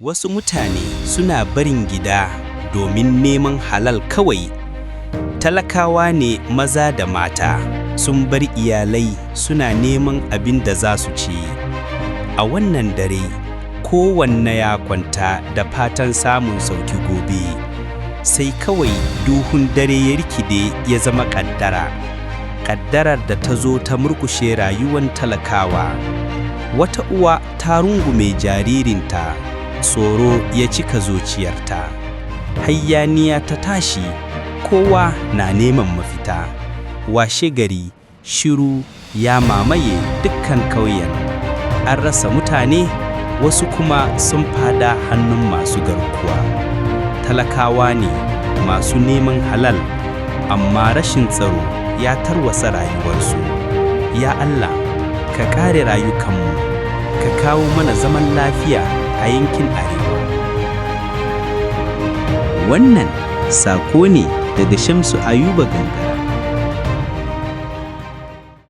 Wasu mutane suna barin gida domin neman halal kawai. Talakawa ne maza da mata sun bar iyalai suna neman abin da za su ci. A wannan dare, kowanne ya kwanta da fatan samun sauki gobe. Sai kawai duhun dare ya rikide ya zama ƙaddara. Ƙaddarar da ta zo ta murkushe rayuwan talakawa. Wata uwa ta rungume jaririnta. Tsoro ya cika zuciyarta. Hayyaniya ta tashi, kowa na neman mafita. Washe gari, shiru ya mamaye dukkan ƙauyen. An rasa mutane, wasu kuma sun fada hannun masu garkuwa. Talakawa ne masu neman halal, amma rashin tsaro ya tarwatsa rayuwarsu. Ya Allah, ka kare rayukanmu, ka kawo mana zaman lafiya a yankin arewa. Wannan sako ne daga Shamsu Ayuba Ganga.